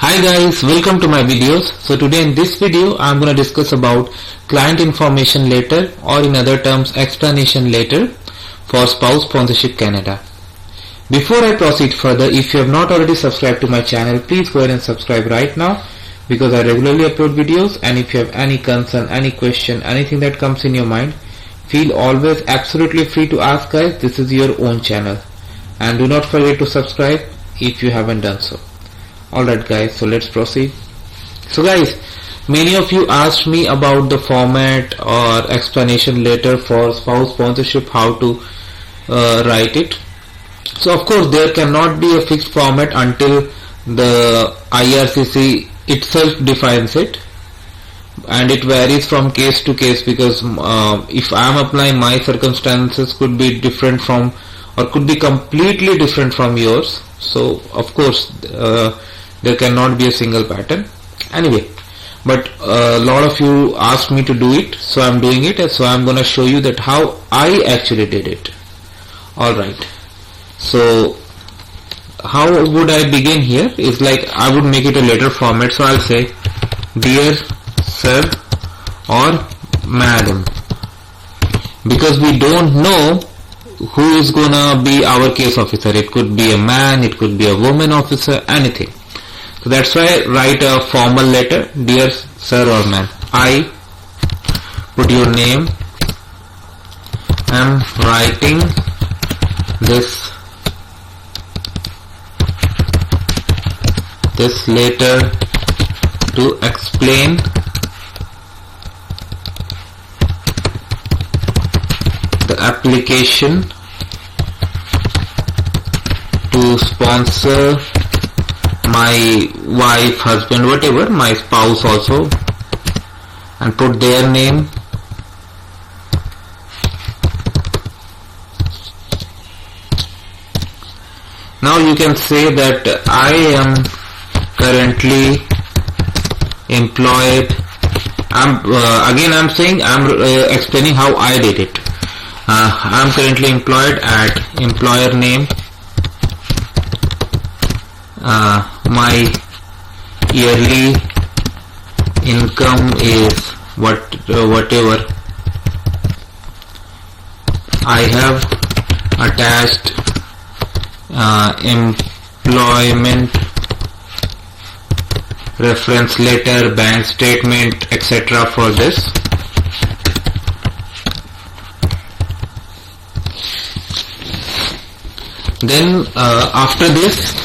Hi guys, welcome to my videos. So today in this video I'm going to discuss about client information letter, or in other terms explanation letter for Spouse Sponsorship Canada. Before I proceed further, if you have not already subscribed to my channel, please go ahead and subscribe right now, because I regularly upload videos. And if you have any concern, any question, anything that comes in your mind, feel always absolutely free to ask guys. This is your own channel, and do not forget to subscribe if you haven't done so. Alright guys, so let's proceed. So guys, many of you asked me about the format or explanation letter for spouse sponsorship, how to write it. So of course there cannot be a fixed format until the IRCC itself defines it, and it varies from case to case, because if I am applying, my circumstances could be different from, or could be completely different from yours. So of course there cannot be a single pattern anyway, but a lot of you asked me to do it, so I'm doing it, and so I'm gonna show you that how I actually did it. Alright, so how would I begin here is like I would make it a letter format. So I'll say dear sir or madam, because we don't know who is gonna be our case officer. It could be a man, it could be a woman officer, anything. So that's why I write a formal letter, dear sir or ma'am. I put your name. I'm writing this letter to explain the application to sponsor my wife, husband, whatever, my spouse also, and put their name. Now you can say that I am currently employed. I'm saying I'm explaining how I did it. I'm currently employed at employer name. My yearly income is whatever. I have attached employment reference letter, bank statement, etc. for this. Then after this,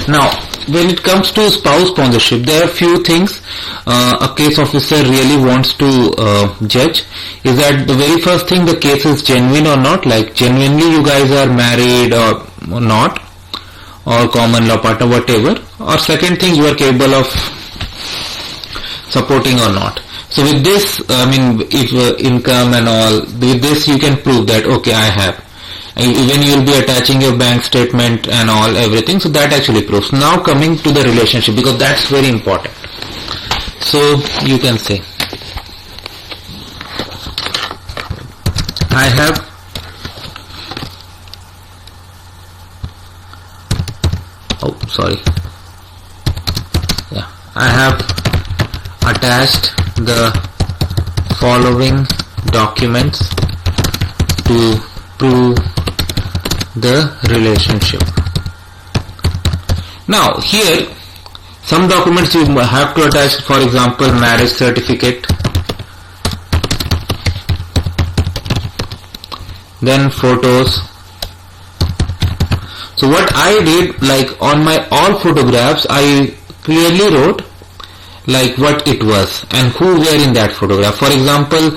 now when it comes to spouse sponsorship, there are few things a case officer really wants to judge. Is that the very first thing, the case is genuine or not, like genuinely you guys are married or not, or common law partner, whatever. Or second thing, you are capable of supporting or not. So with this, if income and all, with this you can prove that okay, I have. Even you will be attaching your bank statement and all, everything, so that actually proves. Now coming to the relationship, because that's very important. So you can say I have I have attached the following documents to prove the relationship. Now here some documents you have to attach, for example marriage certificate, then photos. So what I did, like on my all photographs I clearly wrote like what it was and who were in that photograph. For example,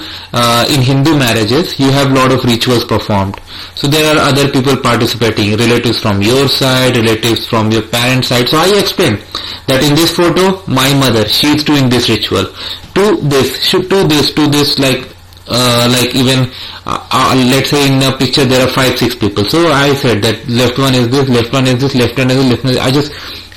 in Hindu marriages you have lot of rituals performed, so there are other people participating, relatives from your side, relatives from your parents' side. So I explained that in this photo my mother, she is doing this ritual, to this, like even let's say in a picture there are 5-6 people, so I said that left one is this, left one is this, left one is this, left one is this. I just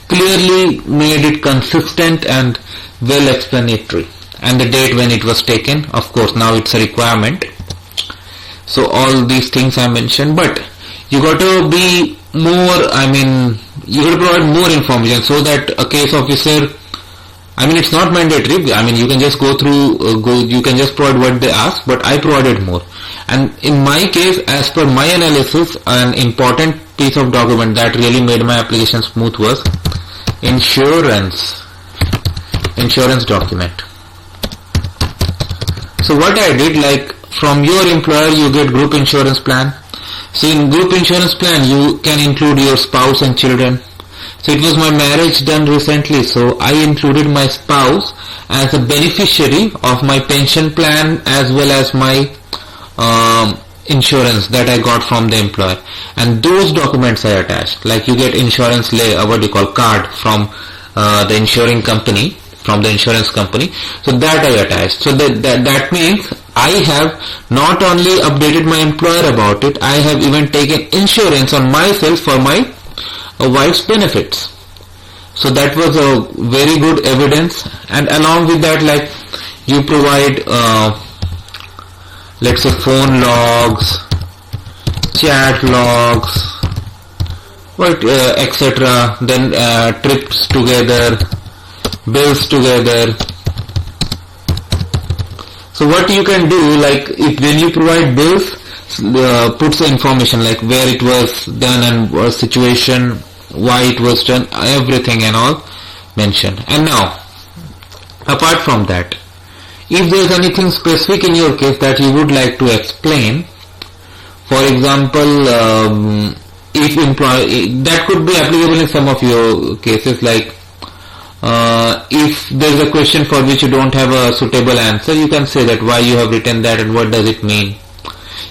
clearly made it consistent and well explanatory, and the date when it was taken. Of course now it's a requirement, so all these things I mentioned, but you got to be more, you have to provide more information so that a case officer, I mean, it's not mandatory. I mean, you can just go through, you can just provide what they ask, but I provided more. And in my case, as per my analysis, an important piece of document that really made my application smooth was insurance document. So what I did, like, from your employer you get group insurance plan. So in group insurance plan you can include your spouse and children. So it was my marriage done recently, so I included my spouse as a beneficiary of my pension plan as well as my insurance that I got from the employer, and those documents I attached. Like you get insurance card from the insurance company, so that I attached. So that means I have not only updated my employer about it, I have even taken insurance on myself for my wife's benefits. So that was a very good evidence. And along with that, like, you provide let's say phone logs, chat logs, etc. Then trips together, bills together. So what you can do, like, if when you provide bills, puts the information like where it was done and what situation, why it was done, everything and all mentioned. And now, apart from that, if there is anything specific in your case that you would like to explain, for example, if employee, that could be applicable in some of your cases, like if there is a question for which you don't have a suitable answer, you can say that why you have written that and what does it mean.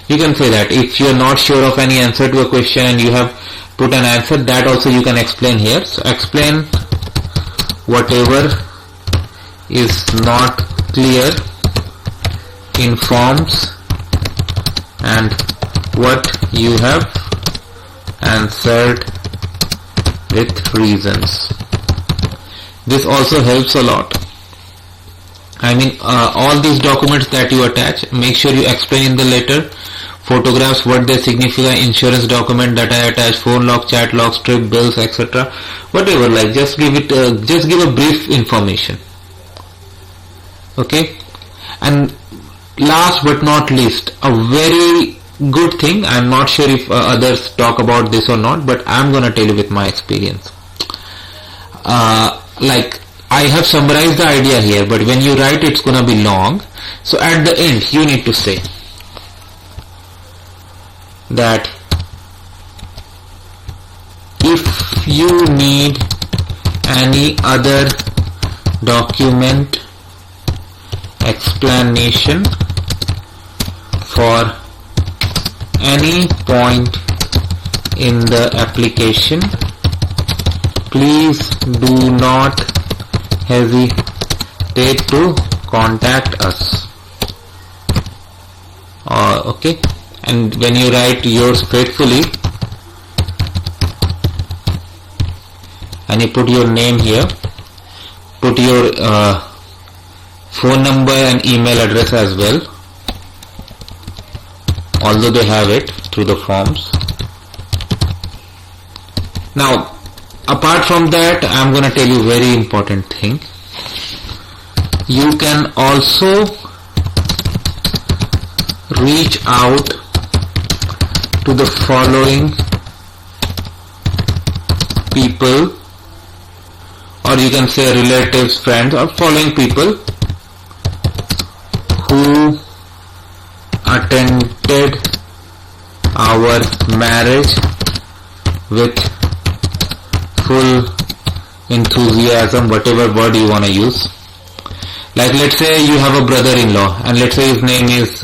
You can say that. If you are not sure of any answer to a question and you have put an answer, that also you can explain here. So explain whatever is not clear in forms and what you have answered with reasons. This also helps a lot. I mean, all these documents that you attach, make sure you explain in the letter. Photographs, what they signify, insurance document that I attach, phone log, chat logs, trip bills, etc. Whatever, like, just give it, just give a brief information. Okay. And last but not least, a very good thing, I'm not sure if others talk about this or not, but I'm gonna tell you with my experience. Like, I have summarized the idea here, but when you write it's gonna be long. So at the end you need to say that if you need any other document explanation for any point in the application, please do not hesitate to contact us. Okay. And when you write yours faithfully and you put your name here, put your phone number and email address as well, although they have it through the forms. Now, apart from that, I'm going to tell you very important thing. You can also reach out to the following people, or you can say relatives, friends, or following people who attended our marriage with full enthusiasm, whatever word you want to use. Like, let's say you have a brother-in-law and let's say his name is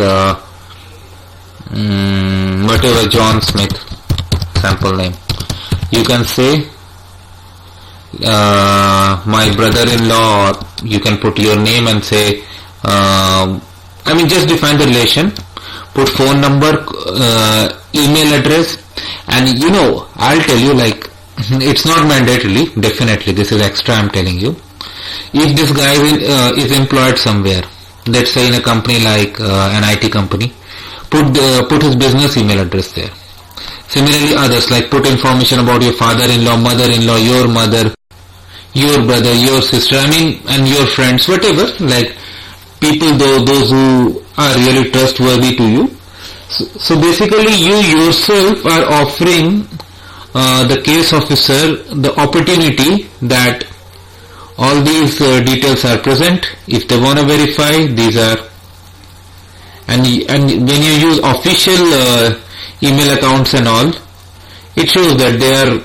whatever, John Smith, sample name. You can say my brother-in-law, or you can put your name and say I mean, just define the relation, put phone number, email address, and you know, I'll tell you, like, it's not mandatory, definitely, this is extra I'm telling you. If this guy is employed somewhere, let's say in a company like an IT company, put his business email address there. Similarly, others like put information about your father-in-law, mother-in-law, your mother, your brother, your sister, and your friends, whatever, like people, those who are really trustworthy to you. So basically, you yourself are offering the case officer the opportunity that all these details are present. If they want to verify, these are, and when you use official email accounts and all, it shows that they are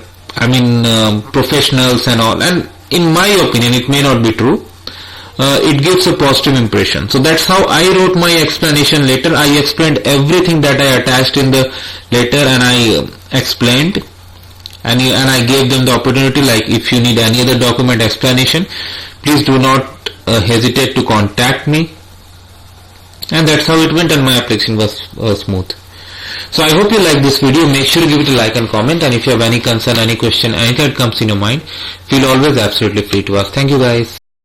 professionals and all, and in my opinion it may not be true. It gives a positive impression. So that's how I wrote my explanation letter. I explained everything that I attached in the letter, and I explained, and I gave them the opportunity, like if you need any other document explanation, please do not hesitate to contact me. And that's how it went, and my application was smooth. So I hope you like this video. Make sure to give it a like and comment, and if you have any concern, any question, anything that comes in your mind, feel always absolutely free to ask. Thank you guys.